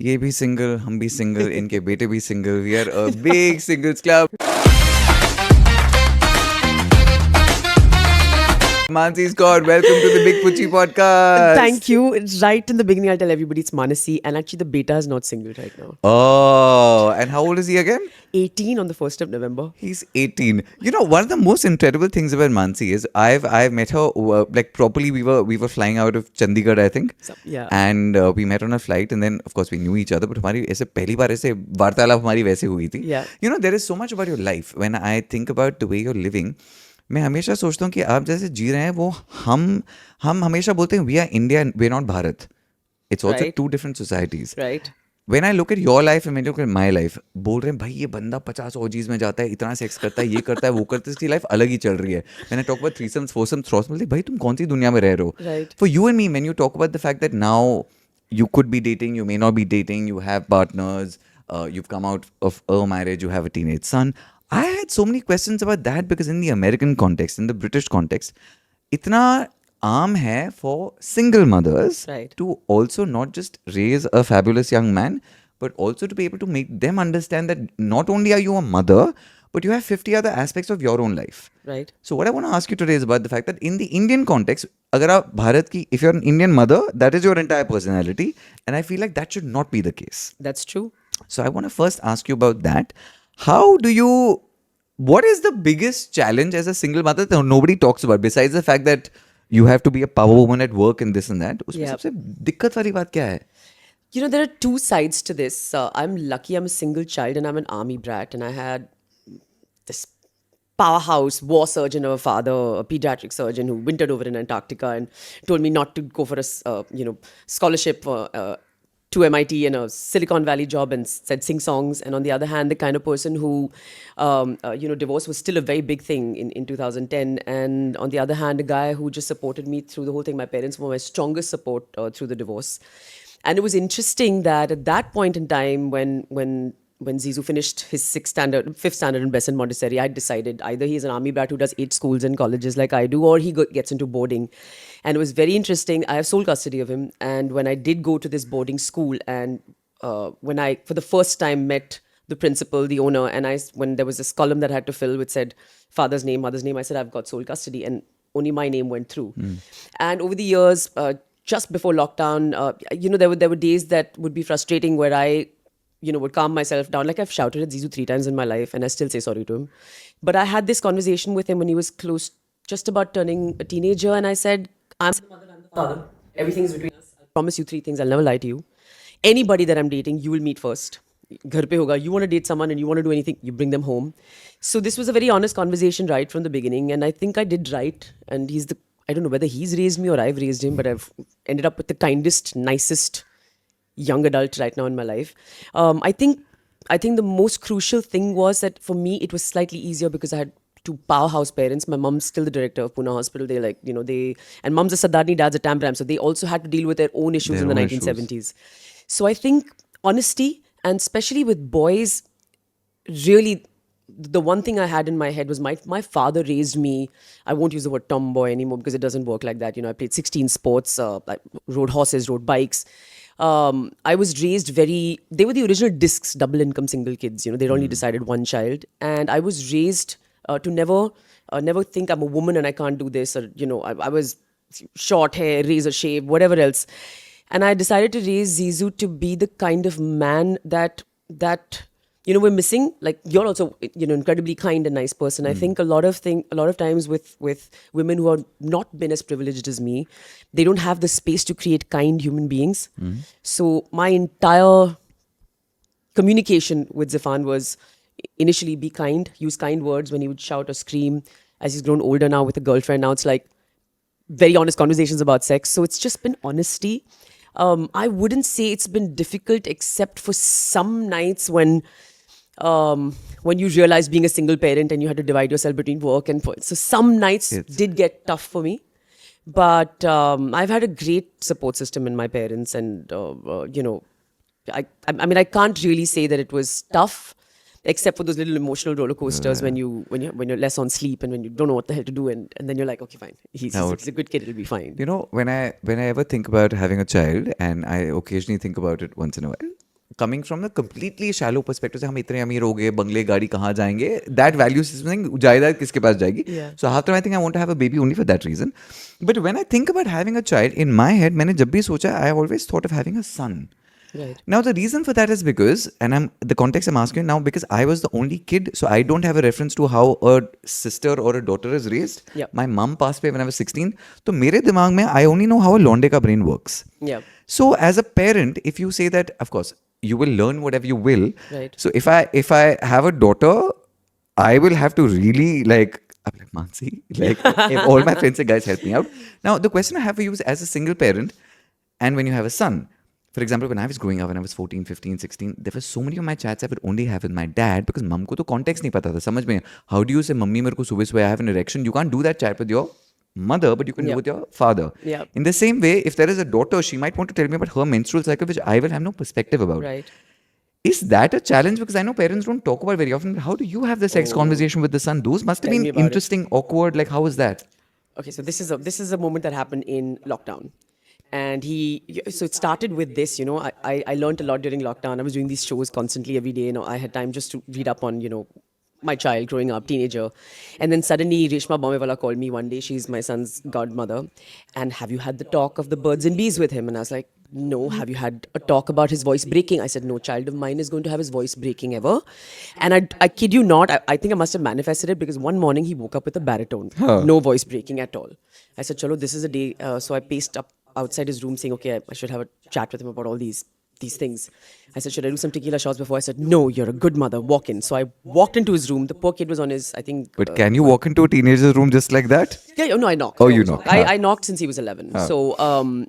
ये भी सिंगल, हम भी सिंगल, इनके बेटे भी single. We are a big singles club. Mansi Scott, welcome to the Big Puchi podcast. Thank you. Right in the beginning, I'll tell everybody it's Manasi, and actually the beta is not single right now. Oh, and how old is he again? 18 on the 1st of November. He's 18. You know, one of the most incredible things about Mansi is I've met her like properly. We were flying out of Chandigarh, I think. Yeah. And we met on a flight, and then of course we knew each other. But हमारी ऐसे पहली बार ऐसे वार्तालाप हमारी वैसे हुई थी. Yeah. You know, there is so much about your life. When I think about the way you're living, मैं हमेशा सोचता हूँ कि आप जैसे जी रहे हैं वो हम हमेशा बोलते हैं we are India we are not Bharat. It's also Right. two different societies. Right. When I look at your life and when I look at my life, बोल रहे हैं भाई ये बंदा 50 orgies में जाता है, इतना सेक्स करता है, ये करता है, वो करता है, इसकी लाइफ अलग ही चल रही है. When I talk about threesomes, foursomes, threesomes, बोलते भाई तुम कौन सी दुनिया में रह रहे हो? Right. For you and me, when you talk about the fact that now you could be dating, you may not be dating, you have partners, you've come out of a marriage, you have a teenage son. I had so many questions about that because in the American context, in the British context, इतना आम है for single mothers Right. to also not just raise a fabulous young man, but also to be able to make them understand that not only are you a mother, but you have 50 other aspects of your own life. Right. So what I want to ask you today is about the fact that in the Indian context, अगर आप भारत की, if you're an Indian mother, that is your entire personality, and I feel like that should not be the case. That's true. So I want to first ask you about that. How do you, what is the biggest challenge as a single mother that nobody talks about besides the fact that you have to be a power woman at work and this and that? उसमें Yeah. सबसे दिक्कत वाली बात क्या है? You know, there are two sides to this. I'm lucky I'm a single child and I'm an army brat, and I had this powerhouse war surgeon of a father, a pediatric surgeon who wintered over in Antarctica and told me not to go for a scholarship to MIT and a Silicon Valley job, and said sing songs. And on the other hand, the kind of person who, divorce was still a very big thing in 2010. And on the other hand, a guy who just supported me through the whole thing. My parents were my strongest support through the divorce. And it was interesting that at that point in time, when Zizou finished his fifth standard in Besant Montessori, I decided either he's an army brat who does 8 schools and colleges like I do, or he gets into boarding. And it was very interesting. I have sole custody of him. And when I did go to this boarding school, and when I, for the first time, met the principal, the owner, and when there was this column that I had to fill which said father's name, mother's name, I said, I've got sole custody. And only my name went through. And over the years, just before lockdown, there were days that would be frustrating where I would calm myself down. Like I've shouted at Zizou 3 times in my life and I still say sorry to him. But I had this conversation with him when he was close, just about turning a teenager. And I said, I'm the mother, I'm the father. Everything's between us. I promise you 3 things. I'll never lie to you. Anybody that I'm dating, you will meet first. Ghar pe hoga. You want to date someone and you want to do anything, you bring them home. So this was a very honest conversation right from the beginning. And I think I did right. And I don't know whether he's raised me or I've raised him, but I've ended up with the kindest, nicest young adult right now in my life. I think the most crucial thing was that for me it was slightly easier because I had 2 powerhouse parents. My mom's still the director of Pune Hospital. And mom's a Sadarni, dad's a Tambram, so they also had to deal with their own issues in the 1970s. So I think honesty, and especially with boys, really the one thing I had in my head was my father raised me. I won't use the word tomboy anymore because it doesn't work like that. I played 16 sports, I rode horses, rode bikes. I was raised they were the original discs, double income single kids. They'd only decided one child. And I was raised to never think I'm a woman and I can't do this. Or, I was short hair, razor shave, whatever else. And I decided to raise Zizou to be the kind of man that we're missing. Like you're also, incredibly kind and nice person. I think a lot of times with women who are not been as privileged as me, they don't have the space to create kind human beings. So my entire communication with Zafan was initially be kind, use kind words when he would shout or scream. As he's grown older now with a girlfriend, now it's like very honest conversations about sex. So it's just been honesty. I wouldn't say it's been difficult except for some nights when you realize being a single parent and you had to divide yourself between work and so some nights did get tough for me. But I've had a great support system in my parents, and I can't really say that it was tough. except for those little emotional roller coasters when you're less on sleep and when you don't know what the hell to do, and then you're like, okay, fine, he's a good kid, it'll be fine. You know, when I ever think about having a child, and I occasionally think about it once in a while, coming from a completely shallow perspective से हम इतने अमीर हो गए, बंगले गाड़ी कहाँ जाएंगे, that value system जायदाद किसके पास जाएगी. Yeah. So after I think I want to have a baby only for that reason. But when I think about having a child, in my head मैंने जब भी सोचा, I always thought of having a son. Right. Now the reason for that is because, and the context I'm asking now, because I was the only kid, so I don't have a reference to how a sister or a daughter is raised. Yeah. My mom passed away when I was 16. तो मेरे दिमाग में I only know how a लौंडे का brain works. Yeah. So as a parent, if you say that, of course, you will learn whatever you will. Right. So if I have a daughter, I will have to really like, I'm like Mansi, like if all my friends say, guys, help me out. Now the question I have for you is, as a single parent, and when you have a son, for example, when I was growing up, when I was 14, 15, 16, there were so many of my chats I would only have with my dad because mom को तो context नहीं पता था, समझ में. How do you say, mummy मेरे को सुबह सुबह I have an erection? You can't do that chat with your mother, but you can do Yeah. with your father. Yeah. In the same way, if there is a daughter, she might want to tell me about her menstrual cycle, which I will have no perspective about. Right. Is that a challenge? Because I know parents don't talk about it very often. But how do you have the sex conversation with the son? Those must have Tell been me about it. interesting, awkward. Like, how was that? Okay, so this is a moment that happened in lockdown. And so it started with this, I learned a lot during lockdown. I was doing these shows constantly every day. I had time just to read up on, my child growing up, teenager. And then suddenly Reshma Bombewala called me one day. She's my son's godmother. And have you had the talk of the birds and bees with him? And I was like, no. Have you had a talk about his voice breaking? I said, no child of mine is going to have his voice breaking ever. And I kid you not, I think I must have manifested it because one morning he woke up with a baritone. No voice breaking at all. I said, chalo, this is a day. So I paced up outside his room saying, okay, I should have a chat with him about all these things. I said, should I do some tequila shots before? I said, no, you're a good mother. Walk in. So I walked into his room. The poor kid was on his, I think. But can you walk into a teenager's room just like that? Yeah, no, I knocked. Oh, I you always knocked. I knocked since he was 11. So,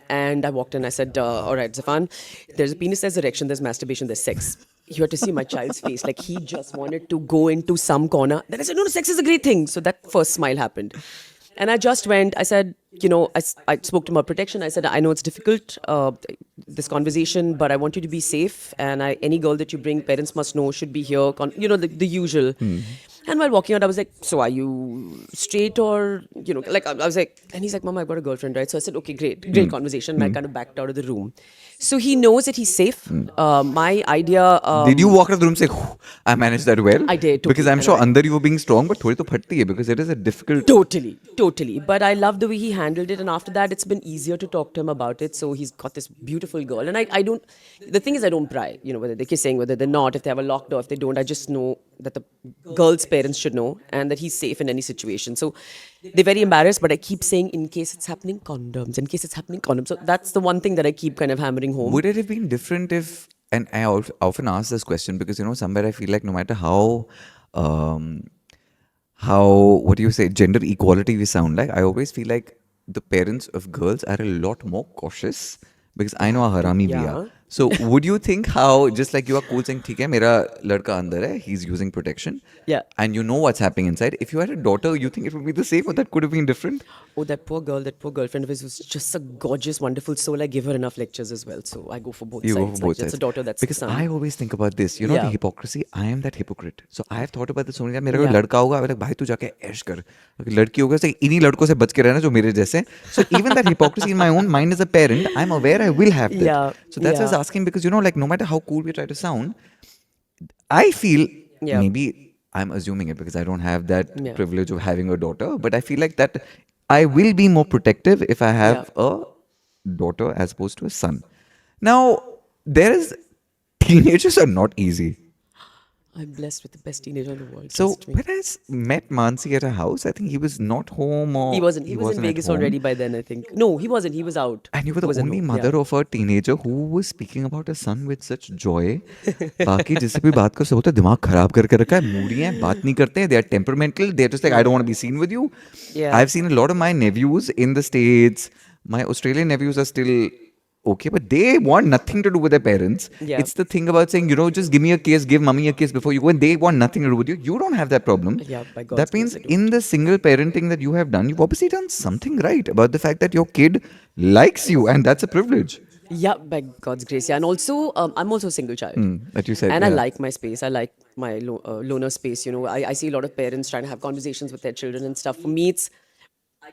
and I walked in. I said, all right, Zafan, there's a penis, there's erection, there's masturbation, there's sex. You had to see my child's face. Like, he just wanted to go into some corner. Then I said, no, sex is a great thing. So that first smile happened. And I just went, I said, I spoke to him about protection. I said, I know it's difficult, this conversation, but I want you to be safe. And any girl that you bring, parents must know, should be here, the usual. And while walking out, I was like, so are you straight or, like, I was like, and he's like, Mama, I've got a girlfriend, right? So I said, okay, great conversation. And I kind of backed out of the room. So he knows that he's safe. My idea... Did you walk out of the room and say, "Whew, I managed that well"? I did, Because totally. I'm sure under you were being strong, but थोड़ी तो फटती है because it is a difficult... Totally. But I love the way he handled it. And after that, it's been easier to talk to him about it. So he's got this beautiful girl. And I don't... The thing is, I don't pry, whether they're kissing, whether they're not, if they have a locked door, if they don't. I just know that the girl's parents should know and that he's safe in any situation. So they're very embarrassed, but I keep saying, in case it's happening, condoms. In case it's happening, condoms. So that's the one thing that I keep kind of hammering home. Would it have been different if, and I often ask this question because, somewhere I feel like no matter how, what do you say, gender equality we sound like, I always feel like the parents of girls are a lot more cautious because I know how harami we Yeah. are. So would you think how, just like you are cool saying, ठीक है, मेरा लड़का अंदर है, he's using protection. Yeah. And you know what's happening inside. If you had a daughter, you think it would be the same or that could have been different? Oh, that poor girlfriend of his was just a gorgeous, wonderful soul. I give her enough lectures as well. So I go for both You sides. go for both That's sides. a daughter, that's Because a son. I always think about this, the Yeah. hypocrisy. I am that hypocrite. So I have thought about this so many times. मेरा कोई Yeah. लड़का होगा, मैं like, भाई तू जाके ऐश कर. अगर लड़की होगा, तो इन्हीं लड़कों से बच के रहना जो मेरे जैसे. So even that hypocrisy in my own mind as a parent, I'm aware I will have that. Yeah. So that's why I was Yeah. asking because like no matter how cool we try to sound, I feel Yeah. maybe I'm assuming it because I don't have that Yeah. privilege of having a daughter, but I feel like that I will be more protective if I have a daughter as opposed to a son. Now, teenagers are not easy. I'm blessed with the best teenager in the world. So trust me. when I met Mansi at her house, I think he was not home or He wasn't. He was in at Vegas home. already by then, I think. No, he wasn't. He was out. And you were He the was at only home. mother Yeah. of a teenager who was speaking about her son with such joy. बाकी जिससे भी बात कर होता है दिमाग खराब करके रखा है, मूडी हैं, बात नहीं करते हैं, they are temperamental, they're just like, I don't want to be seen with you. Yeah. I've seen a lot of my nephews in the States. My Australian nephews are still okay, but they want nothing to do with their parents. Yeah. It's the thing about saying, just give me a kiss, give mommy a kiss before you go, and they want nothing to do with you. You don't have that problem. Yeah, by God's That means grace, I don't. in the single parenting that you have done, you've obviously done something right about the fact that your kid likes you, and that's a privilege. Yeah, by God's grace. Yeah, and also, I'm also a single child. That you said. And I yeah. like my space. I like my loner space. I see a lot of parents trying to have conversations with their children and stuff. For me,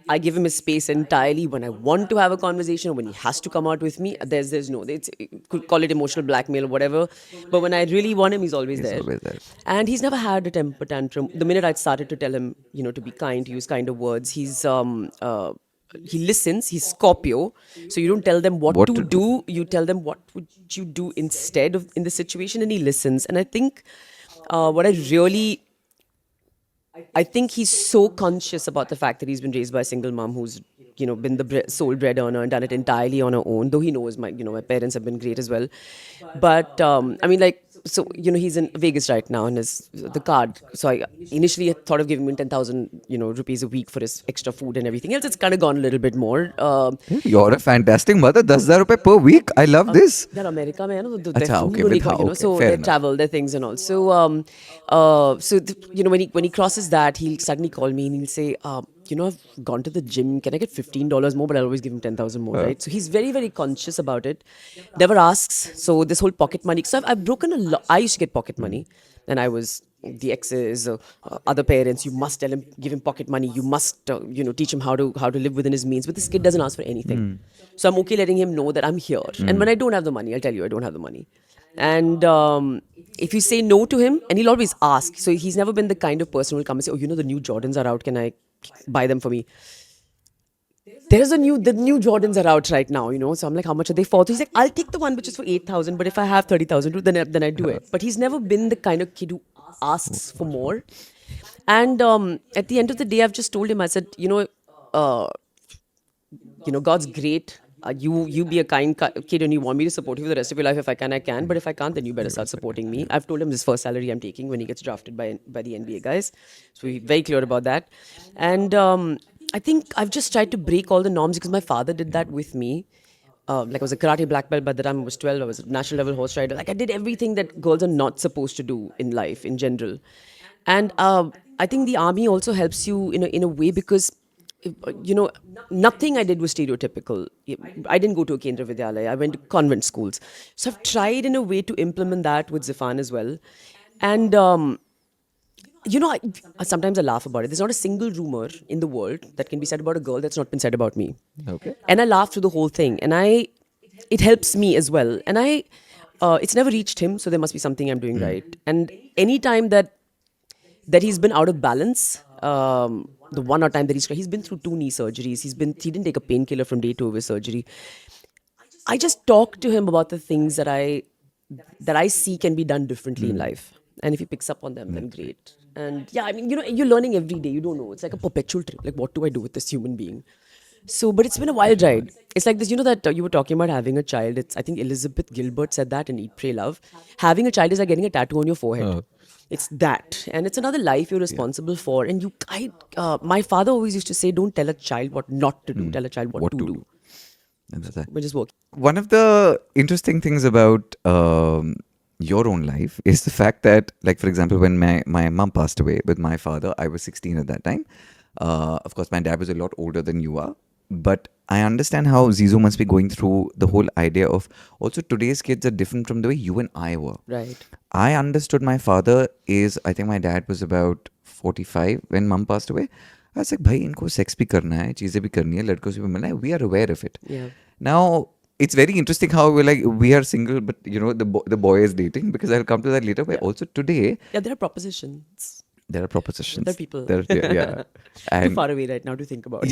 I give him his space entirely when I want to have a conversation, when he has to come out with me. There's no, it's, could call it emotional blackmail or whatever. But when I really want him, he's always He's there. always there. And he's never had a temper tantrum. The minute I started to tell him, to be kind, to use kinder words, he listens. He's Scorpio, so you don't tell them what, What to to do. You tell them what would you do instead of in the situation, and he listens. And I think what I think he's so conscious about the fact that he's been raised by a single mom who's, been the sole bread earner and done it entirely on her own. Though he knows my parents have been great as well. But I mean, like, so he's in Vegas right now, and his the card. So I initially thought of giving him 10,000 rupees a week for his extra food and everything else. It's kind of gone a little bit more. You're a fantastic mother. 10,000 rupees per week. I love this. They're America में है ना, तो अच्छा, their food okay, only with got, how- okay, so fair their enough. travel, their things and all. So when he crosses that, he'll suddenly call me and he'll say, I've gone to the gym. Can I get $15 more? But I'll always give him 10,000 more, right? So he's very, very conscious about it. Never asks. So this whole pocket money. So I've broken a lot. I used to get pocket money, and I was the exes, other parents. You must tell him, give him pocket money. You must, teach him how to live within his means. But this kid doesn't ask for anything. So I'm okay letting him know that I'm here. And when I don't have the money, I'll tell you I don't have the money. And if you say no to him, and he'll always ask. So he's never been the kind of person who will come and say, the new Jordans are out. Can I buy them for me? The new Jordans are out right now, So I'm like, how much are they for? So he's like, I'll take the one which is for 8,000, but if I have 30,000, then I do it. But he's never been the kind of kid who asks for more. And at the end of the day, I've just told him, I said, God's great. You be a kind kid and you want me to support you for the rest of your life. If I can, I can. But if I can't, then you better start supporting me. I've told him this first salary I'm taking when he gets drafted by the NBA guys. So we're very clear about that. And I think I've just tried to break all the norms because my father did that with me. Like I was a karate black belt by the time I was 12. I was a national level horse rider. Like I did everything that girls are not supposed to do in life in general. And I think the army also helps you in a way because nothing I did was stereotypical. I didn't go to a Kendra Vidyalaya. I went to convent schools. So I've tried in a way to implement that with Zifan as well. And, sometimes I laugh about it. There's not a single rumor in the world that can be said about a girl that's not been said about me. Okay. And I laugh through the whole thing. And it helps me as well. And it's never reached him, so there must be something I'm doing right. And any time that he's been out of balance, the one or time that he's been through 2 knee surgeries. He didn't take a painkiller from day 2 of his surgery. I just talk to him about the things that I see can be done differently in life. And if he picks up on them, then great. And yeah, I mean, you're learning every day. You don't know. It's like a perpetual trip. Like, what do I do with this human being? So, but it's been a wild ride. It's like this, that you were talking about having a child. I think Elizabeth Gilbert said that in Eat, Pray, Love. Having a child is like getting a tattoo on your forehead. It's that. And it's another life you're responsible for. And my father always used to say, don't tell a child what not to do. Tell a child what to do. And that's it. Which is working. One of the interesting things about your own life is the fact that, like, for example, when my mom passed away with my father, I was 16 at that time. Of course, my dad was a lot older than you are. But I understand how Zizou must be going through the whole idea of also today's kids are different from the way you and I were. Right. I understood my father I think my dad was about 45 when mom passed away. I was like, bhai, inko sex bhi karna hai, cheezein bhi karni hai, ladkon se bhi milna hai. We are aware of it. Yeah. Now, it's very interesting how we are single, but the boy is dating, because I'll come to that later. But also today, Yeah, there are propositions. there are propositions. There are people. Yeah. Too And far away right now to think about.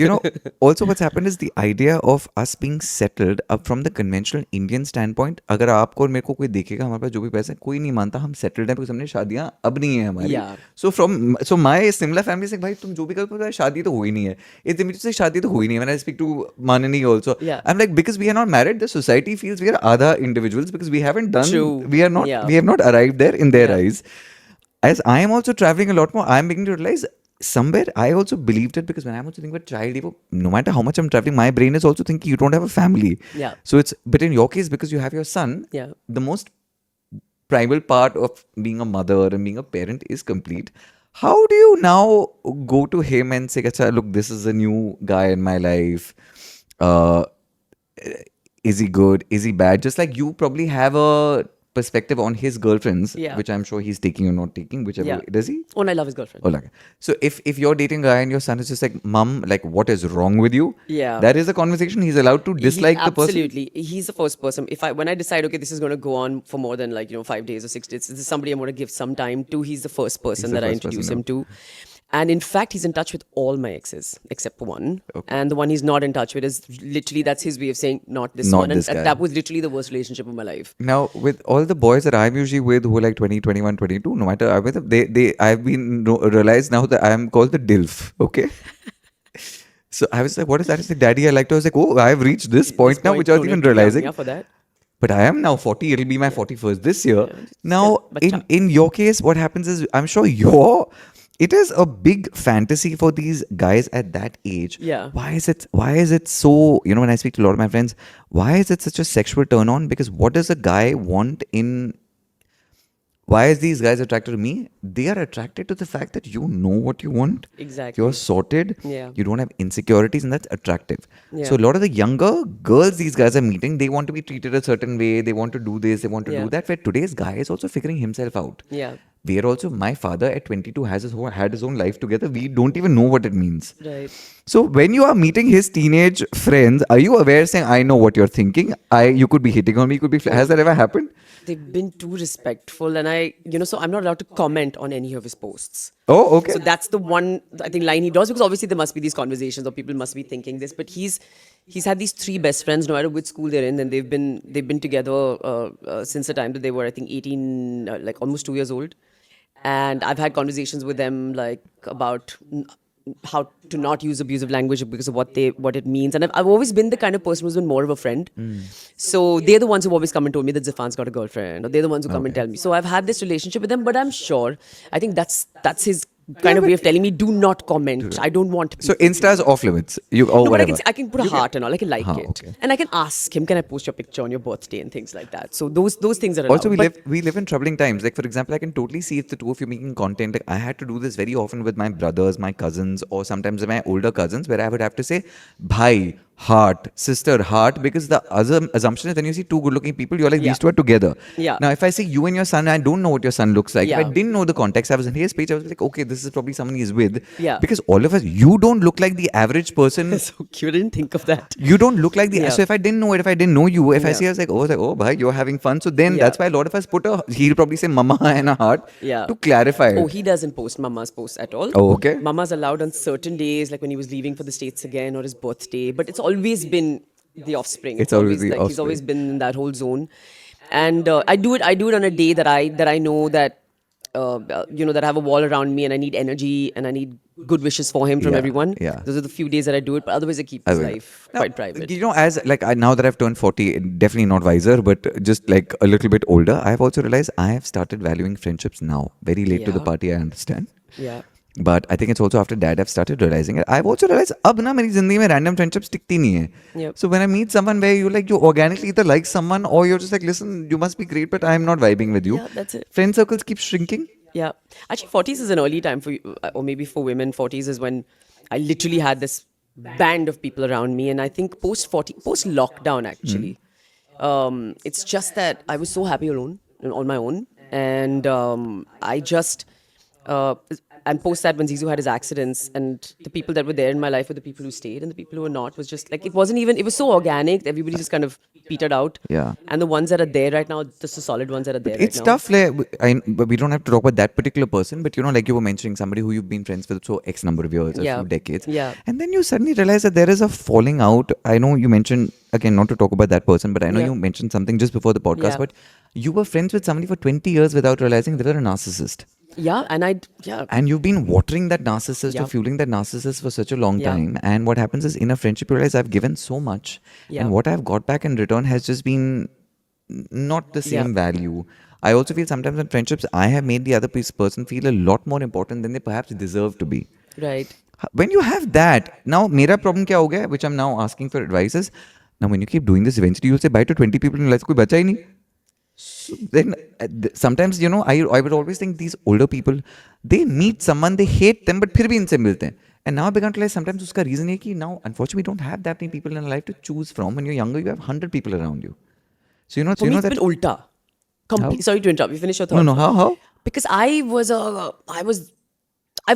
also what's happened is the idea of us being settled up from the conventional Indian standpoint. अगर आपको और मेरे को कोई देखेगा हमारे पास जो भी पैसा है, कोई नहीं मानता हम settled हैं, because हमने शादियां अब नहीं है हमारी. Yeah. So my similar family से भाई तुम जो भी करो शादी तो हो ही नहीं है. It's immediately शादी तो हो ही नहीं है. When I speak to Manani also, Yeah. I'm like, because we are not married, the society feels we are other individuals because we haven't done. True. We are not. Yeah. We have not arrived there in their Yeah. eyes. As I am also traveling a lot more, I am beginning to realize somewhere I also believed it, because when I'm also thinking about child, no matter how much I'm traveling, my brain is also thinking you don't have a family. Yeah. So but in your case, because you have your son, Yeah. the most primal part of being a mother and being a parent is complete. How do you now go to him and say, Acha, look, this is a new guy in my life. Is he good? Is he bad? Just like you probably have a perspective on his girlfriends, Yeah. which I'm sure he's taking or not taking, whichever Yeah. way. Does he? Oh, and I love his girlfriend. Oh, like, so if you're dating a guy and your son is just like, Mom, like, what is wrong with you? Yeah. That is a conversation he's allowed to dislike the person. Absolutely. He's the first person. When I decide, okay, this is going to go on for more than 5 days or 6 days, this is somebody I'm going to give some time to. He's the first person the that I first introduce person, him to. And in fact, he's in touch with all my exes except for one. And the one he's not in touch with is literally, that's his way of saying, not this Not one. this And guy. that was literally the worst relationship of my life. Now, with all the boys that I'm usually with who are like 20, 21, 22, no matter I'm with them, I've been realized now that I'm called the DILF, okay? So I was like, what is that? It's like, Daddy, I like to. I was like, oh, I've reached this point now, which I was Don't even you- yeah, realizing. Yeah, for that. But I am now 40. It'll be my 41st this year. Now, bacha. in your case, what happens is, I'm sure it is a big fantasy for these guys at that age. Yeah. Why is it so, when I speak to a lot of my friends, why is it such a sexual turn on? Because what does a guy want why is these guys attracted to me? They are attracted to the fact that you know what you want. Exactly. You're sorted. Yeah. You don't have insecurities, and that's attractive. Yeah. So a lot of the younger girls these guys are meeting, they want to be treated a certain way. They want to do this. They want to Yeah. do that. Where today's guy is also figuring himself out. Yeah. We are also, my father at 22 had his own life together. We don't even know what it means. Right. So when you are meeting his teenage friends, are you aware saying, I know what you're thinking. You could be hitting on me. Has that ever happened? They've been too respectful, and so I'm not allowed to comment on any of his posts. Oh, okay. So that's the one, I think, line he does, because obviously there must be these conversations or people must be thinking this. But he's had these 3 best friends, no matter which school they're in, and they've been together since the time that they were, I think, 18, like almost 2 years old. And I've had conversations with them like about how to not use abusive language because of what it means. And I've always been the kind of person who's been more of a friend. So they're the ones who always come and told me that Zifan's got a girlfriend, or they're the ones who come and tell me. So I've had this relationship with them, but I'm sure, I think that's his kind of way of telling me, do not comment. I don't want So people Insta is off limits. no, but Whatever. I can put a heart and all. I can like it. okay. And I can ask him, can I post your picture on your birthday and things like that. So those things are allowed. Also, But we live in troubling times. Like, for example, I can totally see if the two of you making content. Like, I had to do this very often with my brothers, my cousins, or sometimes my older cousins, where I would have to say, bhai, heart, sister, heart, because the other assumption is when you see 2 good-looking people, you're like, Yeah. these 2 are together. Yeah. Now, if I see you and your son, I don't know what your son looks like. If I Yeah. didn't know the context, I was on his page, I was like, okay, this is probably someone he's with. Yeah. Because all of us, you don't look like the average person. so cute. I didn't think of that. You don't look like the. Yeah. So if I didn't know it, if I didn't know you, if I Yeah. see, I was like, oh, bhai, you're having fun. So then Yeah. that's why a lot of us he'll probably say mama and a heart Yeah. to clarify it. Oh, he doesn't post Mama's posts at all. Oh, okay. Mama's allowed on certain days, like when he was leaving for the States again or his birthday. But it's always been the offspring. It's always the like he's offspring. always been in that whole zone. And I do it on a day that I know that that I have a wall around me and I need energy and I need good wishes for him from Yeah, everyone. yeah. Those are the few days that I do it, but otherwise I keep his life Now, quite private. As like now that I've turned 40, definitely not wiser, but just like a little bit older, I've also realized I have started valuing friendships now. Very late to the Yeah. party, I understand. Yeah. But I think it's also after that I've started realizing it. I've also realized अब ना मेरी जिंदगी में random friendships टिकती नहीं है. Yep. So when I meet someone where you organically either like someone or you're just like, listen, you must be great, but I'm not vibing with you. Yeah, that's it. Friend circles keep shrinking. Yeah. Actually, 40s is an early time for you, or maybe for women. 40s is when I literally had this band of people around me. And I think post lockdown, actually, it's just that I was so happy alone, on my own. And I just, and post that when Zizou had his accidents, and the people that were there in my life were the people who stayed, and the people who were not was just like, it was so organic. Everybody just kind of petered out. Yeah. And the ones that are there right now, just the solid ones that are there It's right now. tough. But we don't have to talk about that particular person. But like you were mentioning, somebody who you've been friends with for X number of years, a Yeah. few decades. Yeah. And then you suddenly realize that there is a falling out. I know you mentioned, again, not to talk about that person, but I know Yeah. you mentioned something just before the podcast. Yeah. But you were friends with somebody for 20 years without realizing they were a narcissist. Yeah, yeah. And you've been watering that narcissist Yeah. or fueling that narcissist for such a long Yeah. time. And what happens is in a friendship, you realize I've given so much. Yeah. And what I've got back in return has just been not the same Yeah. value. I also feel sometimes in friendships, I have made the other person feel a lot more important than they perhaps deserve to be. Right. When you have that, now, mera problem kya ho gaya, which I'm now asking for advice is, now when you keep doing this, eventually you'll say bye to 20 people in your life, koi bacha hi nahi. So then sometimes, I would always think these older people, they meet someone, they hate them, but फिर भी इनसे मिलते हैं. And now I began to realize sometimes उसका reason है कि now, unfortunately, we don't have that many people in our life to choose from. When you're younger, you have 100 people around you. So For me, it's that been ulta. Sorry to interrupt. You finish your thought. No, no. How? Because I've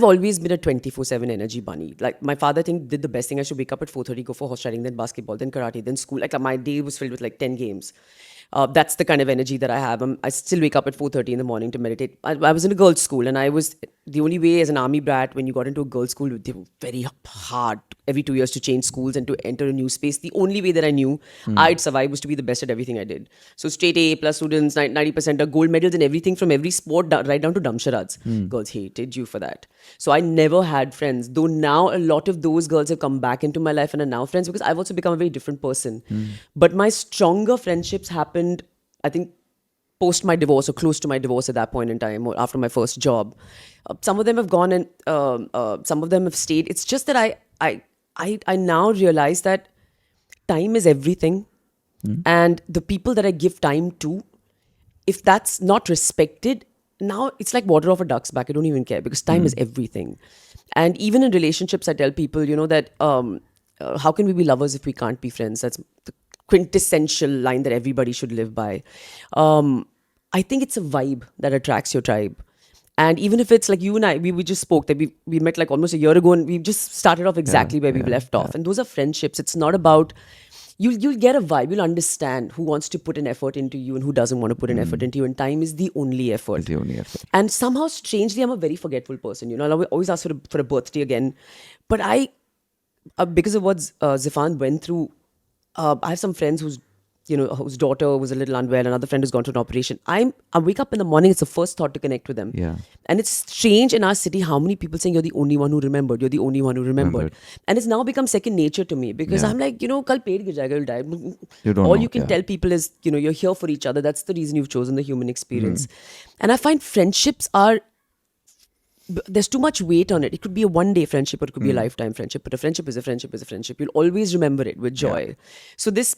always been a 24/7 energy bunny. Like my father did the best thing. I should wake up at 4:30, go for horse riding, then basketball, then karate, then school. Like my day was filled with like 10 games. That's the kind of energy that I have. I still wake up at 4:30 in the morning to meditate. I was in a girls' school, and I was the only way as an army brat when you got into a girls' school, they were very hard every 2 years to change schools and to enter a new space. The only way that I knew I'd survive was to be the best at everything I did. So straight A plus students, 90% gold medals in everything from every sport, right down to dumb charads. Girls hated you for that. So I never had friends. Though now a lot of those girls have come back into my life and are now friends because I've also become a very different person. But my stronger friendships happened, I think, post my divorce or close to my divorce at that point in time or after my first job. Some of them have gone and some of them have stayed. It's just that I now realize that time is everything. And the people that I give time to, if that's not respected, now it's like water off a duck's back. I don't even care because time is everything. And even in relationships, I tell people, that how can we be lovers if we can't be friends? That's the quintessential line that everybody should live by. I think it's a vibe that attracts your tribe. And even if it's like you and I, we just spoke that we met like almost a year ago and we just started off exactly where we left off. And those are friendships. It's not about, you'll get a vibe. You'll understand who wants to put an effort into you and who doesn't want to put an effort into you. And time is the only effort. It's the only effort. And somehow, strangely, I'm a very forgetful person. I'll always ask for a birthday again. But because of what Zifan went through, I have some friends whose daughter was a little unwell, another friend who's gone to an operation. I wake up in the morning, it's the first thought to connect with them. Yeah. And it's strange in our city how many people saying you're the only one who remembered, you're the only one who remembered. And it's now become second nature to me because I'm like, kal ped gir jayega, you'll die. You don't All know, you can tell people is, you're here for each other. That's the reason you've chosen the human experience. And I find friendships there's too much weight on it. It could be a one-day friendship or it could be a lifetime friendship. But a friendship is a friendship is a friendship. You'll always remember it with joy. Yeah. So this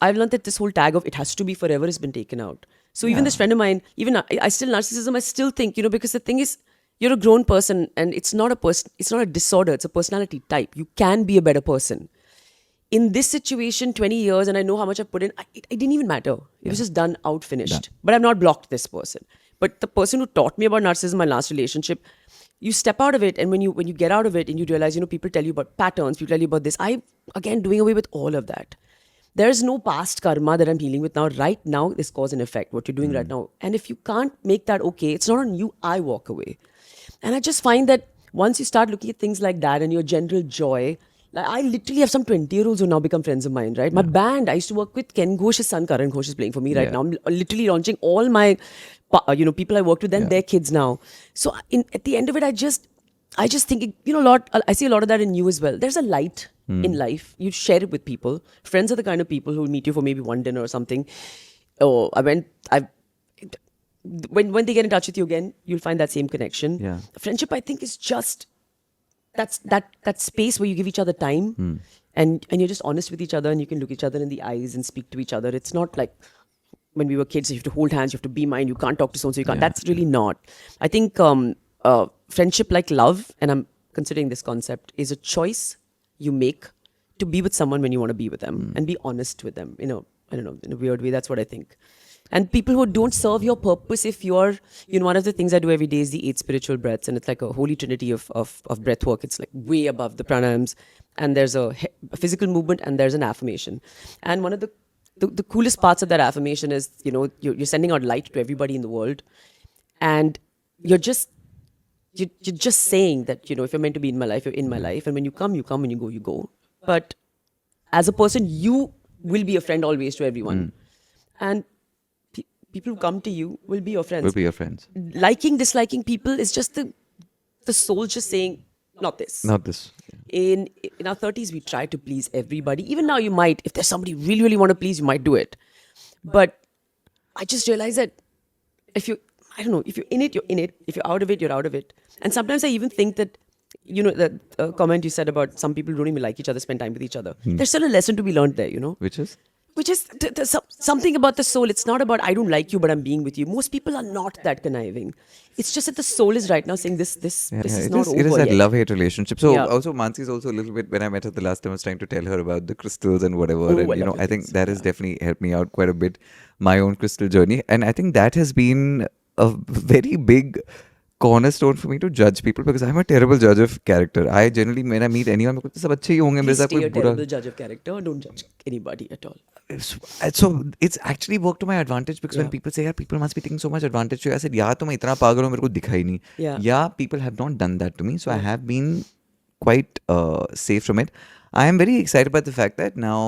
I've learned that this whole tag of it has to be forever has been taken out. So even this friend of mine, even I still narcissism, I still think, because the thing is, you're a grown person and it's not a disorder, it's a personality type. You can be a better person. In this situation, 20 years, and I know how much I put in, it didn't even matter. It was just done, out, finished. But I've not blocked this person. But the person who taught me about narcissism, my last relationship, you step out of it, and when you get out of it and you realize, people tell you about patterns, people tell you about this. Again, doing away with all of that. There's no past karma that I'm dealing with now. Right now, this cause and effect, what you're doing right now. And if you can't make that okay, it's not on you, I walk away. And I just find that once you start looking at things like that and your general joy, like I literally have some 20-year-olds who now become friends of mine, right? My band, I used to work with Ken Ghosh's son, Karan Ghosh is playing for me right now. I'm literally launching all my, people I worked with, and their kids now. So at the end of it, I just think, I see a lot of that in you as well. There's a light in life. You share it with people. Friends are the kind of people who meet you for maybe one dinner or something. When they get in touch with you again, you'll find that same connection. Yeah. Friendship, I think, is just that space where you give each other time and you're just honest with each other and you can look each other in the eyes and speak to each other. It's not like when we were kids, you have to hold hands, you have to be mine, you can't talk to someone, so you can't. That's really not. I think friendship, like love, and I'm considering this concept, is a choice you make to be with someone when you want to be with them and be honest with them. I don't know, in a weird way, that's what I think. And people who don't serve your purpose, if you're, one of the things I do every day is the 8 spiritual breaths, and it's like a holy trinity of breath work. It's like way above the pranayams, and there's a physical movement and there's an affirmation. And one of the coolest parts of that affirmation is, you're sending out light to everybody in the world, and you're just saying that, if you're meant to be in my life, you're in my life, and when you come, you come, when you go, you go. But as a person, you will be a friend always to everyone. And people who come to you will be your friends. Will be your friends. Liking, disliking people is just the soul just saying, not this. Not this. In our 30s, we try to please everybody. Even now, you might, if there's somebody you really, really want to please, you might do it. But I just realized that if you're in it, you're in it. If you're out of it, you're out of it. And sometimes I even think that, that comment you said about some people who don't even like each other, spend time with each other. There's still a lesson to be learned there, Which is? which is something about the soul. It's not about I don't like you, but I'm being with you. Most people are not that conniving. It's just that the soul is right now saying this Yeah, is it not is. It is over that yet. love-hate relationship. So Yeah. also Mansi is also a little bit. When I met her the last time, I was trying to tell her about the crystals and whatever, Oh, and I love your I think things. that has Yeah. definitely helped me out quite a bit, my own crystal journey, and I think that has been a very big cornerstone for me to judge people because I'm a terrible judge of character. I generally when I meet anyone, मैं बोलता हूँ, सब अच्छे ही होंगे मेरे Please साथ stay कोई a बुरा. terrible judge of character. Don't judge anybody at all. So it's actually worked to my advantage because when Yeah. people say, "Yeah, people must be taking so much advantage of you," I said, "Yeah, तुम इतना पागल हो मेरे को दिखा ही नहीं." Yeah. Yeah, people have not done that to me, so I Yeah. have been quite safe from it. I am very excited about the fact that now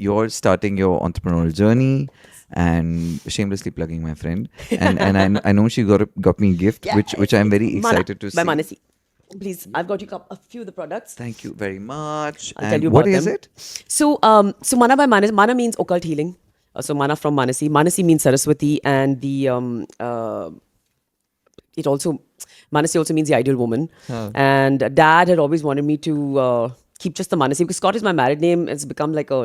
you're starting your entrepreneurial journey and shamelessly plugging my friend, and I know she got me a gift, Yeah, which I'm very Mana excited to by see. Manasi. Please, I've got you a few of the products. Thank you very much. I'll tell And you what about is them. it? So Mana by Manasi. Mana means occult healing. So Mana from Manasi. Manasi means Saraswati, and it also Manasi also means the ideal woman. And Dad had always wanted me to keep just the Manasi because Scott is my married name. It's become like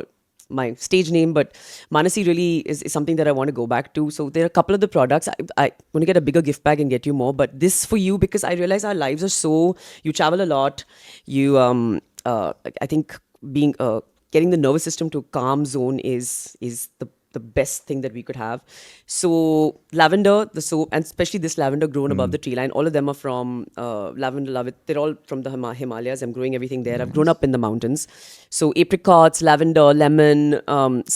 my stage name, but Manasi really is something that I want to go back to. So there are a couple of the products. I want to get a bigger gift bag and get you more, but this for you because I realize our lives are so. You travel a lot. You I think being getting the nervous system to a calm zone is the best thing that we could have. So lavender, the soap, and especially this lavender grown above the tree line, all of them are from Lavender Love It. They're all from the Himalayas. I'm growing everything there. I've grown up in the mountains. So apricots, lavender, lemon,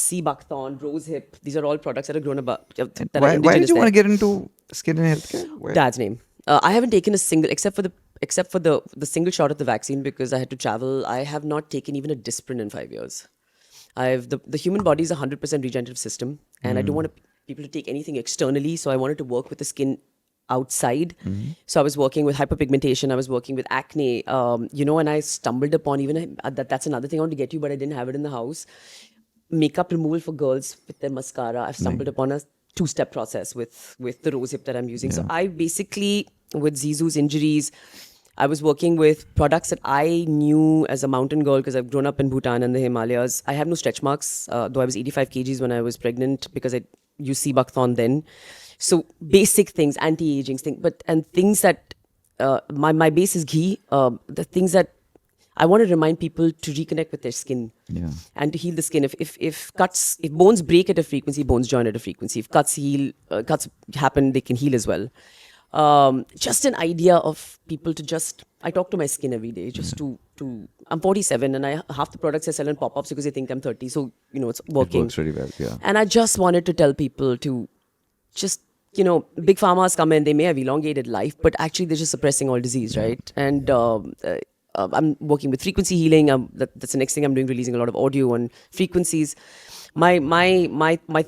sea buckthorn, rose hip. These are all products that are grown above. That are Why did indigenous you want to there. get into skin and healthcare? Why? Dad's name. I haven't taken a single, except for the single shot of the vaccine because I had to travel. I have not taken even a Disprin in 5 years. The human body is a 100% regenerative system, and I don't want people to take anything externally. So I wanted to work with the skin outside. So I was working with hyperpigmentation. I was working with acne. And I stumbled upon that's another thing I want to get you, but I didn't have it in the house. Makeup removal for girls with their mascara. I've stumbled upon a two-step process with the rose hip that I'm using. So I basically, with Zizou's injuries, I was working with products that I knew as a mountain girl because I've grown up in Bhutan and the Himalayas. I have no stretch marks, though I was 85 kgs when I was pregnant because I used sea buckthorn then. So basic things, anti-aging things, and things that my base is ghee. The things that I want to remind people to reconnect with their skin and to heal the skin. If bones break at a frequency, bones join at a frequency. If cuts happen, they can heal as well. Just an idea of people to I talk to my skin every day just to I'm 47 and half the products I sell in pop-ups because they think I'm 30. So, it's working. It works really well, yeah. And I just wanted to tell people to just, big pharmas come in, they may have elongated life, but actually they're just suppressing all disease, right? And I'm working with frequency healing. That's the next thing I'm doing, releasing a lot of audio on frequencies. My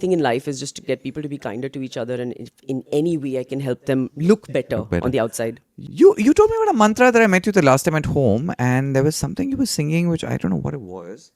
thing in life is just to get people to be kinder to each other, and if in any way I can help them look better on the outside. You told me about a mantra that I met you the last time at home, and there was something you were singing, which I don't know what it was,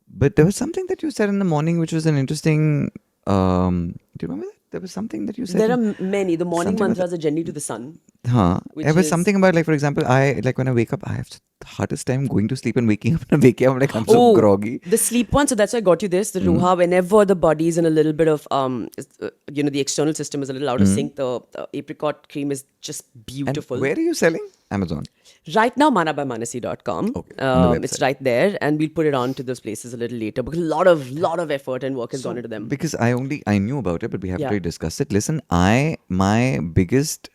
but there was something that you said in the morning, which was an interesting. Do you remember that? There was something that you said. There are many. The morning Something mantras are generally to the sun. There was something about, like, for example, when I wake up, I have the hardest time going to sleep and waking up. And waking up, I'm so groggy. The sleep one. So that's why I got you this. The Ruha, whenever the body is in a little bit of, the external system is a little out of sync, the apricot cream is just beautiful. And where are you selling? Amazon. Right now, manabymanasi.com. Okay, on the it's website. right there, and we'll put it on to those places a little later because a lot of effort and work has gone into them. Because I knew about it, but we haven't really discussed it. Listen, my biggest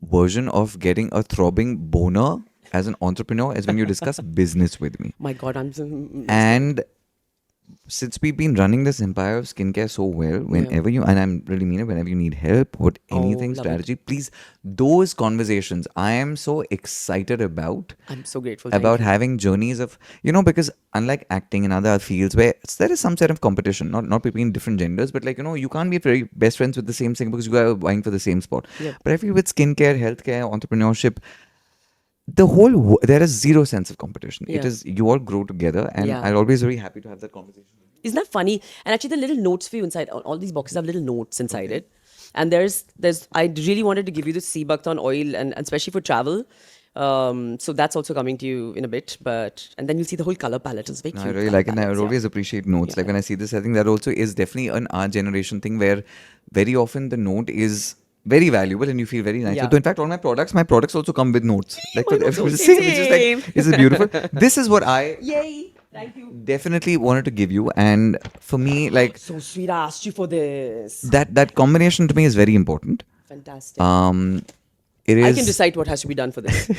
version of getting a throbbing boner as an entrepreneur is when you discuss business with me. My God, And since we've been running this empire of skincare so well, whenever and I'm really mean it, whenever you need help or anything, love strategy, please, those conversations, I am so excited about. I'm so grateful. Thank About you. having journeys of, because unlike acting in other fields where there is some sort of competition, not between different genders, but you can't be very best friends with the same thing because you are vying for the same spot. Yep. But I feel with skincare, healthcare, entrepreneurship, there is zero sense of competition. It Yeah. is, you all grow together, and Yeah. I'm always very happy to have that conversation. Isn't that funny? And actually, the little notes for you inside, all these boxes have little notes inside it. And I really wanted to give you the sea buckthorn oil, and especially for travel. So that's also coming to you in a bit. And then you'll see the whole color palette. It's very No, I cute. really color like it. And I palettes, would yeah. always appreciate notes. Yeah, Like when I see this, I think that also is definitely an our generation thing where very often the note is very valuable and you feel very nice. Yeah. So in fact, all my products also come with notes. Like Mine for also, the same, same, which is like, same. this is beautiful. This is what I Yay! Thank you. definitely wanted to give you. And for me, like So sweet. I asked you for this. that combination to me is very important. Fantastic. It I can is decide what has to be done for this.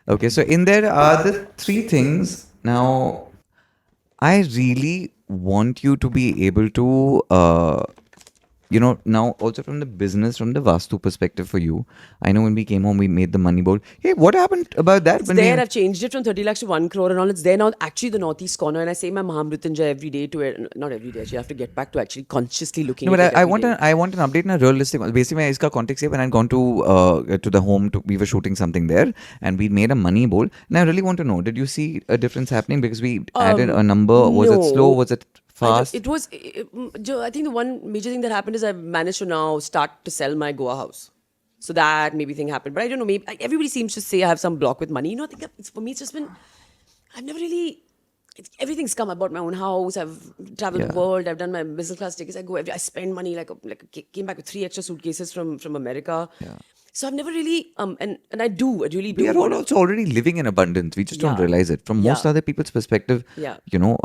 okay. So in there are the three things. Now, I really want you to be able to, now also from the business, from the Vastu perspective for you. I know when we came home, we made the money bowl. Hey, what happened about that? It's when there. we, I've changed it from 30 lakhs to 1 crore and all. It's there now. Actually, the northeast corner. And I say my Mahamrityunjay every day to it. Not every day. Actually, I have to get back to actually consciously looking no, at but it every day. I want an update in a realistic. Basically, iska context here when I'd gone to the home, we were shooting something there, and we made a money bowl. And I really want to know, did you see a difference happening because we added a number? Was it slow? No. Was it I don't, fast? it was. I think the one major thing that happened is I've managed to now start to sell my Goa house. So that maybe thing happened, but I don't know. Maybe everybody seems to say I have some block with money. I think for me it's just been. I've never really. Everything's come. I bought my own house. I've traveled the Yeah. world. I've done my business class tickets. I spend money came back with 3 extra suitcases from America. Yeah. So I've never really and I really do. We are all also already living in abundance. We just don't Yeah. realize it. From most Yeah. other people's perspective, Yeah. I remember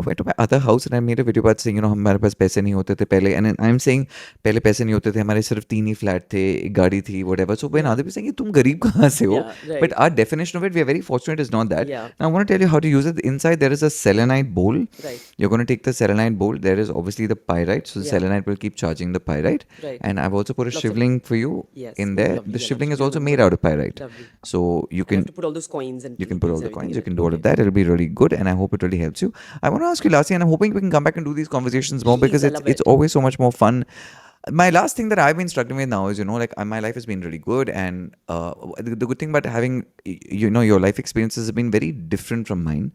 went to my other house and I made a video about saying, हमारे पास पैसे नहीं होते थे पहले. And then I'm saying, पहले पैसे नहीं होते थे, हमारे सिर्फ 3 ही flat थे, एक गाड़ी थी, whatever. So when other people saying, तुम गरीब कहाँ से हो? Yeah, right. But our definition of it, we are very fortunate, is not that. Yeah. Now I want to tell you how to use it. Inside there is a selenite bowl. Right. You're going to take the selenite bowl. There is obviously the pyrite. So the Yeah. selenite will keep charging the pyrite. Right. And I've also put a Lots of- shivling for you Yes. in Oh, there. lovely. The I love shivling is shivling also as made well. out of pyrite. Lovely. So you I can have to put all those coins and you can put all rupees, the coins, you everything can do all of that. It'll be really good, and I hope it really helps you. I want to ask you, Lassie, and I'm hoping we can come back and do these conversations more Please, because I it's love it's it. always so much more fun. My last thing that I've been struggling with now is, like, my life has been really good, and the good thing about having, your life experiences have been very different from mine.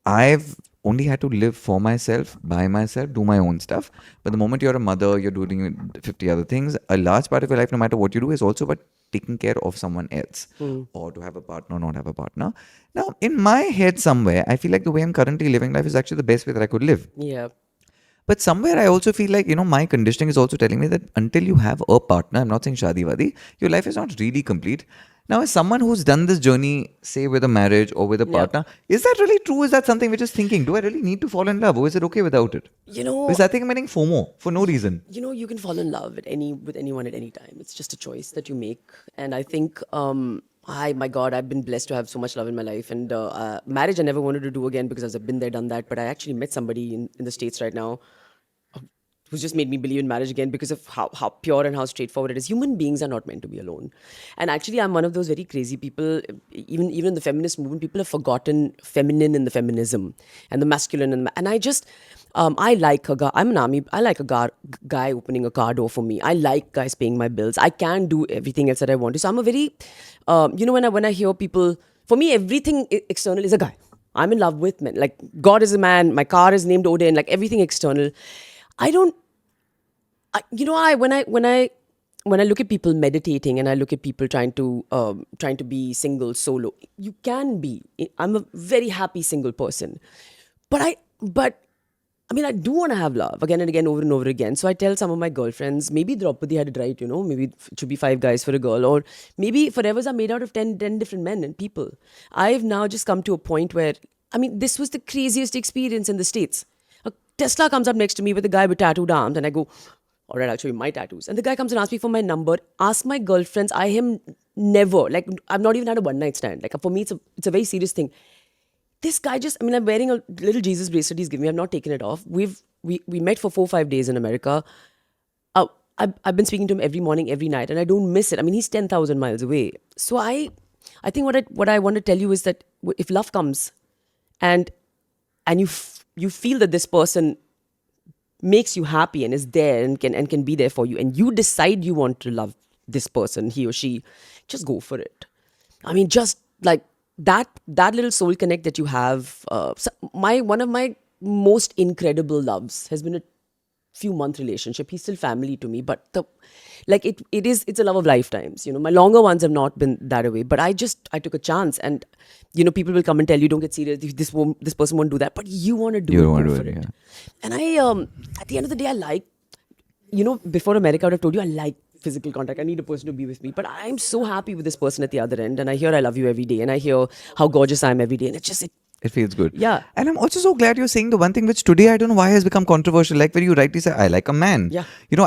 I've only had to live for myself, by myself, do my own stuff. But the moment you're a mother, you're doing 50 other things. A large part of your life, no matter what you do, is also about taking care of someone else or to have a partner or not have a partner. Now, in my head somewhere, I feel like the way I'm currently living life is actually the best way that I could live. Yeah. But somewhere I also feel like, my conditioning is also telling me that until you have a partner, I'm not saying shadi wadi, your life is not really complete. Now, as someone who's done this journey, say with a marriage or with a Yeah. partner, is that really true? Is that something we're just thinking? Do I really need to fall in love, or is it okay without it? Because I think I'm getting FOMO for no reason. You can fall in love with anyone at any time. It's just a choice that you make. And I think my God, I've been blessed to have so much love in my life. And marriage I never wanted to do again because I've been there, done that. But I actually met somebody in the States right now who's just made me believe in marriage again because of how pure and how straightforward it is. Human beings are not meant to be alone. And actually, I'm one of those very crazy people, even in the feminist movement, people have forgotten feminine in the feminism and the masculine. And I just, I like a guy, I'm an army, I like a guy opening a car door for me. I like guys paying my bills. I can do everything else that I want to. So I'm a very, when I hear people, for me, everything external is a guy. I'm in love with men. Like, God is a man, my car is named Odin, like everything external. When I look at people meditating and I look at people trying to be single, solo, you can be. I'm a very happy single person, but I do want to have love again and again, over and over again. So I tell some of my girlfriends, maybe Draupadi had it right, maybe it should be 5 guys for a girl, or maybe forevers are made out of 10 different men and people. I've now just come to a point where, this was the craziest experience in the States. A Tesla comes up next to me with a guy with tattooed arms, and I go, all right, I'll show you my tattoos. And the guy comes and asks me for my number. Ask my girlfriends. I am never, I've not even had a one night stand. Like, for me, it's a very serious thing. This guy I'm wearing a little Jesus bracelet he's given me. I've not taken it off. We met for 4-5 days in America. I've been speaking to him every morning, every night, and I don't miss it. He's 10,000 miles away. So I think what I want to tell you is that if love comes and you feel that this person makes you happy and is there and can be there for you, and you decide you want to love this person, he or she, just go for it. Just like that little soul connect that you have. One of my most incredible loves has been few month relationship. He's still family to me, but it's a love of lifetimes. You know, my longer ones have not been that way, but I took a chance, and people will come and tell you, don't get serious. This person won't do that, but you want to do You it, don't wanna go do for it, it. yeah. And I, at the end of the day, I like, before America, I would have told you I like physical contact. I need a person to be with me, but I'm so happy with this person at the other end, and I hear I love you every day, and I hear how gorgeous I am every day, and It feels good. Yeah. And I'm also so glad you're saying the one thing which today I don't know why has become controversial. Like when you rightly say, I like a man. Yeah.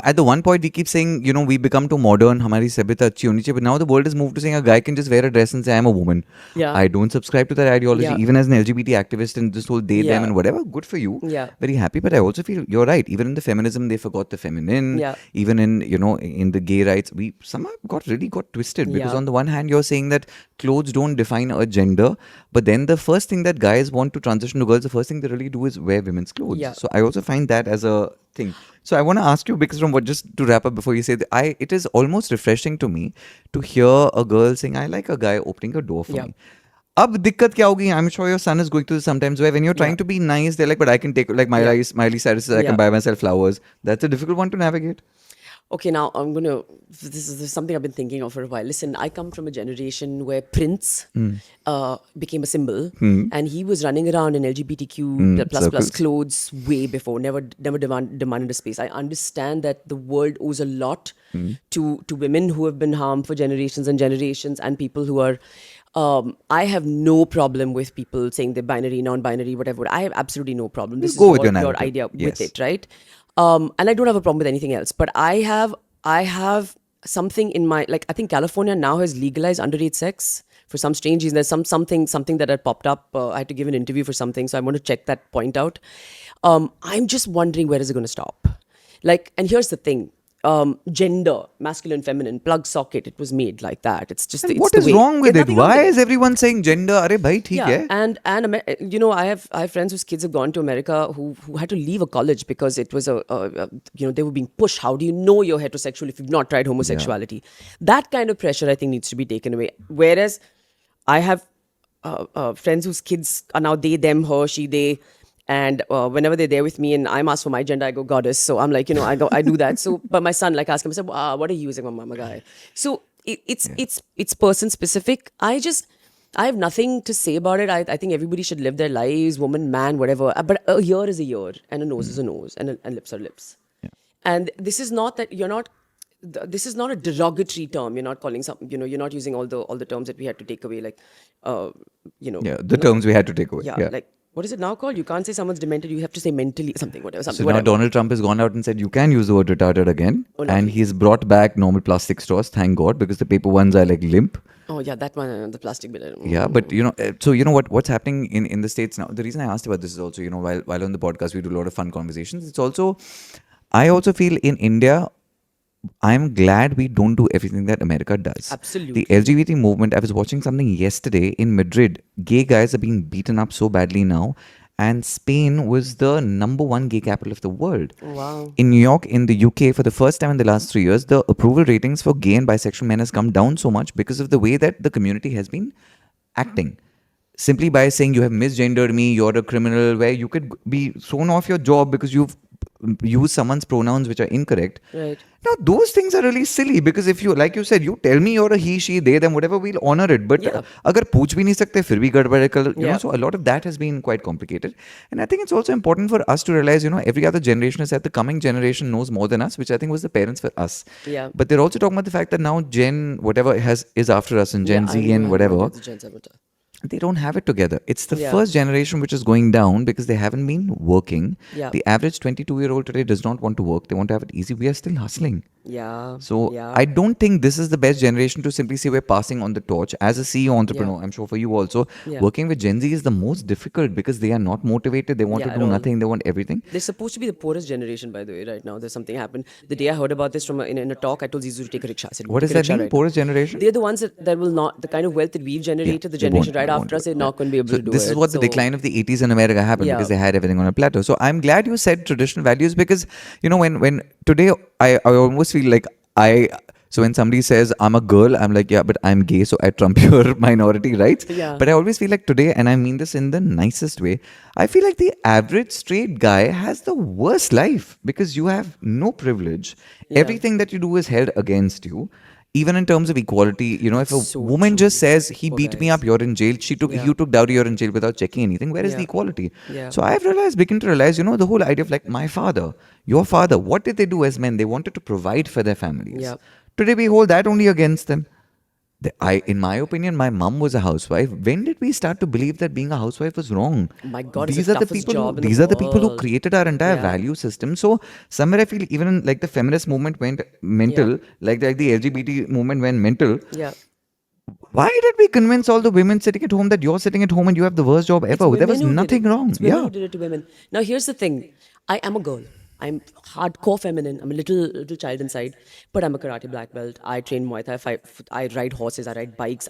At the one point we keep saying, we become too modern, hamari sabhyata achhi honi chahiye. But now the world has moved to saying a guy can just wear a dress and say, I'm a woman. Yeah. I don't subscribe to that ideology. Yeah. Even as an LGBT activist and this whole they, them Yeah. and whatever, good for you. Yeah. Very happy. But I also feel you're right. Even in the feminism, they forgot the feminine. Yeah. Even in the gay rights, we somehow got twisted. Because Yeah. on the one hand, you're saying that clothes don't define a gender. But then the first thing that guys want to transition to girls, the first thing they really do is wear women's clothes. Yeah. So I also find that as a thing. So I want to ask you, because just to wrap up before you say that, it is almost refreshing to me to hear a girl saying, I like a guy opening a door for Yeah. me. Ab dikkat kya hogi? I'm sure your son is going through this sometimes where when you're trying to be nice, they're like, but I can take, like Miley Cyrus says, I Yeah. can buy myself flowers. That's a difficult one to navigate. Okay, now this is something I've been thinking of for a while. Listen, I come from a generation where Prince became a symbol, and he was running around in LGBTQ plus circles. clothes way before, never demanded a space. I understand that the world owes a lot to women who have been harmed for generations and generations, and people who are. I have no problem with people saying they're binary, non-binary, whatever. I have absolutely no problem. This Go is with your your narrative. idea Yes. with it, right? And I don't have a problem with anything else. But I have something in my, like, I think California now has legalized underage sex for some strange reason. There's something that had popped up. I had to give an interview for something, so I want to check that point out. I'm just wondering, where is it going to stop? Like, and here's the thing. Gender, masculine, feminine, plug socket, it was made like that. It's just it's What the is way. wrong with There's it? nothing wrong Why with is it. everyone saying gender? Arey bhai, theek hai. And I have friends whose kids have gone to America who had to leave a college because it was they were being pushed. How do you know you're heterosexual if you've not tried homosexuality? That kind of pressure, I think, needs to be taken away. Whereas I have friends whose kids are now they, them, her, she, they. And whenever they're there with me and I'm asked for my gender, I go goddess. So I'm like, I do that. So, but my son, like, ask him, I said, what are you using, I'm a guy. So it's person specific. I have nothing to say about it. I think everybody should live their lives, woman, man, whatever. But a ear is a ear, and a nose is a nose, and lips are lips. And this is not that this is not a derogatory term. You're not calling you're not using all the terms that we had to take away, like, Yeah, the terms we had to take away. yeah, like, what is it now called? You can't say someone's demented. You have to say mentally something, whatever. So now whatever. Donald Trump has gone out and said you can use the word retarded again, Oh, and lovely. he's brought back normal plastic straws. Thank God, because the paper ones are like limp. Oh yeah, that one, the plastic bit. I don't know. Yeah, but so what's happening in the States now. The reason I asked about this is also while on the podcast we do a lot of fun conversations. It's also, I also feel in India, I'm glad we don't do everything that America does. Absolutely. The LGBT movement, I was watching something yesterday in Madrid. Gay guys are being beaten up so badly now. And Spain was the #1 gay capital of the world. Wow. In New York, in the UK, for the first time in the last 3 years, the approval ratings for gay and bisexual men has come down so much because of the way that the community has been acting. Simply by saying you have misgendered me, you're a criminal, where you could be thrown off your job because you've used someone's pronouns which are incorrect. Right. Now, those things are really silly because if you, like you said, you tell me you're a he, she, they, them, whatever, we'll honor it. But Yeah. agar pooch bhi nahi sakte, fir bhi gadbad hai, Yeah. so a lot of that has been quite complicated. And I think it's also important for us to realize, every other generation has said the coming generation knows more than us, which I think was the parents for us. Yeah. But they're also talking about the fact that now Gen, whatever is after us, and Gen Yeah, I Z know, and I know, whatever, it's Gen Z. they don't have it together. It's the Yeah. first generation which is going down because they haven't been working. Yeah. The average 22-year-old today does not want to work. They want to have it easy. We are still hustling. Yeah. So yeah. I don't think this is the best generation to simply say we're passing on the torch. As a CEO entrepreneur, I'm sure for you also, Yeah. working with Gen Z is the most difficult because they are not motivated. They want Yeah, to at do all. nothing. They want everything. They're supposed to be the poorest generation, by the way, right now. There's something happened. The day I heard about this in a talk, I told Zizu to take a rickshaw. I said, What "Take does a that rickshaw mean? right now." Poorest generation? They're the ones that will not, the kind of wealth that we've generated, the They generation won't- right they won't after us, do they're it. not going to be able So to do it. this is what the So- decline of the 80s in America happened Yeah. because they had everything on a plateau. So I'm glad you said traditional values because when today I almost feel like So when somebody says I'm a girl, I'm like, yeah, but I'm gay, so I trump your minority rights. Yeah. But I always feel like today, and I mean this in the nicest way, I feel like the average straight guy has the worst life because you have no privilege. Yeah. Everything that you do is held against you. Even in terms of equality, if a So woman true. just says he Poor beat me guys. up, you're in jail. Yeah. You took dowry, you're in jail without checking anything. Where is the Yeah. equality? Yeah. So I've begin to realize, the whole idea of like my father, your father, what did they do as men? They wanted to provide for their families. Yeah. Today we hold that only against them. In my opinion, my mum was a housewife. When did we start to believe that being a housewife was wrong? My God, it's These the are the toughest people. job in the These are the people who world. created our entire Yeah. value system. So somewhere I feel even like the feminist movement went mental, Yeah. like the LGBT movement went mental. Yeah. Why did we convince all the women sitting at home that you're sitting at home and you have the worst job It's ever? There women was who did nothing it. wrong. It's women Yeah. who did it to women. Now, here's the thing. I am a girl. I'm hardcore feminine. I'm a little child inside, but I'm a karate black belt. I train Muay Thai. I ride horses. I ride bikes.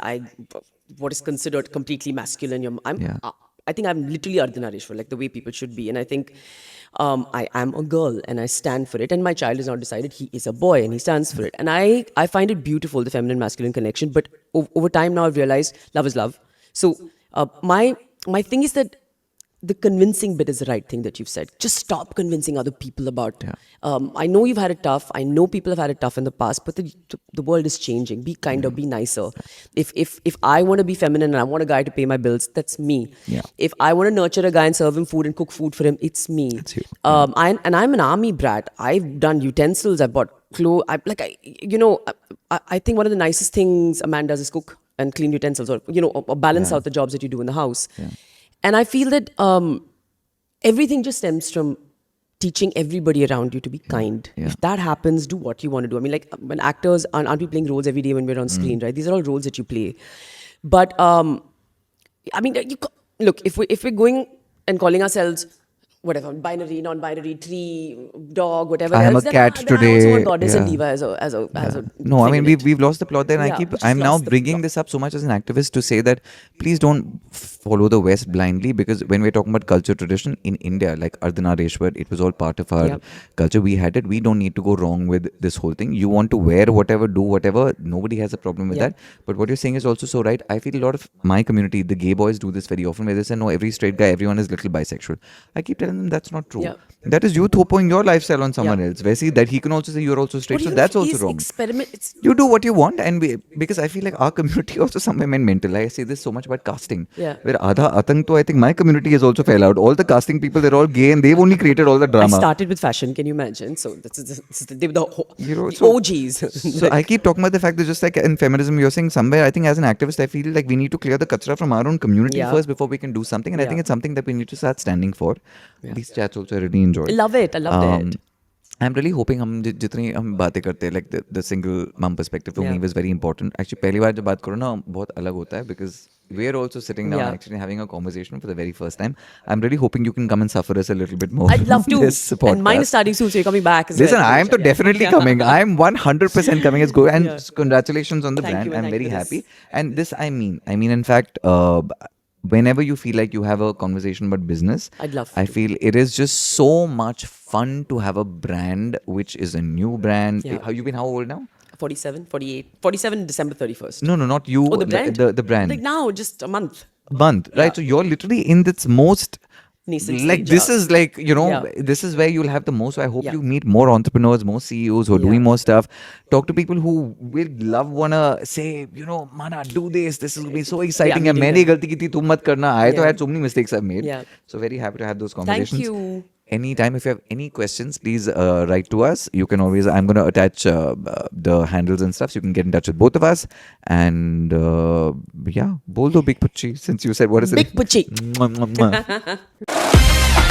What is considered completely masculine. Yeah. I think I'm literally Ardhanarishwar, like the way people should be. And I think I am a girl and I stand for it. And my child is not decided he is a boy and he stands for it. And I find it beautiful, the feminine masculine connection. But over time now I've realized love is love. So my thing is that the convincing bit is the right thing that you've said. Just stop convincing other people about. I know you've had it tough. I know people have had it tough in the past, but the world is changing. Be kinder, be nicer. If I want to be feminine and I want a guy to pay my bills, that's me. Yeah. If I want to nurture a guy and serve him food and cook food for him, it's me. It's you. I'm an army brat. I've done utensils. I've bought clothes. I think one of the nicest things a man does is cook and clean utensils, or balance out the jobs that you do in the house. And I feel that everything just stems from teaching everybody around you to be kind. Yeah. If that happens, do what you want to do. I mean, like when actors aren't we playing roles every day when we're on screen, right? These are all roles that you play. But I mean, look, if we're going and calling ourselves whatever, binary, non-binary, tree, dog, whatever I am else, a cat then I also want today. goddess and Yeah. diva as a No, I thing mean in we've it. we've lost the plot there, and Yeah, we just I'm now lost the bringing plot. this up so much as an activist to say that please don't follow the West blindly, because when we're talking about culture tradition in India, like Ardhanarishwar, it was all part of our Yep. culture. We had it. We don't need to go wrong with this whole thing. You want to wear whatever, do whatever. Nobody has a problem with Yeah. that. But what you're saying is also so right. I feel a lot of my community, the gay boys, do this very often, where they say, no, every straight guy, everyone is little bisexual. I keep telling them that's not true. Yeah. That is you throwing your lifestyle on someone Yeah. else. Where see that he can also say you're also straight. But So even that's if also he's wrong. It's You do what you want, and because I feel like our community also somewhere went mental. I say this so much about casting. Yeah. Where Adha Atang, to I think my community has also fell out. All the casting people, they're all gay, and they've only created all the I drama. started with fashion. Can you imagine? So they were the so- OGs. So I keep talking about the fact that just like in feminism, you're saying somewhere, I think as an activist, I feel like we need to clear the kachra from our own community Yeah. first before we can do something. And I Yeah. think it's something that we need to start standing for. These chats also I really enjoyed. I love it. I loved it. I'm really hoping हम जितनी हम बातें करते हैं, like the single mom perspective for Yeah. me was very important. Actually पहली बार जब बात करो ना बहुत अलग होता है, because we're also sitting down Yeah. actually having a conversation for the very first time. I'm really hoping you can come and suffer us a little bit more. I'd love on to. This podcast. And mine is starting soon, so you're coming back as Listen, well. I am to Yeah. definitely Yeah. coming. I am 100% coming. It's good. And Yeah. congratulations on the Thank brand. you, and I'm thank very you for happy. this. And this I mean, in fact, whenever you feel like you have a conversation about business, I'd love I to. feel it is just so much fun to have a brand which is a new brand. Yeah. How old now? 47, 48, 47 December 31st. No, not you. Oh, the brand? The brand. Like now, just a month. Month, right? Yeah. So you're literally in this most Nascent like stage, this yeah. is like Yeah. this is where you'll have the most. So I hope Yeah. you meet more entrepreneurs, more CEOs who are Yeah. doing more stuff. Talk to people who will wanna say, Mana, do this. This is gonna be so exciting. meeting मैंने them. गलती की थी, तुम मत करना. I Yeah. had so many mistakes I've made. Yeah. So very happy to have those Thank conversations. you. Anytime, if you have any questions, please write to us. You can always, I'm going to attach the handles and stuff so you can get in touch with both of us. And yeah, bol do Big Pucci, since you said, what is it? Big Pucci. Mwah, mwah, mwah.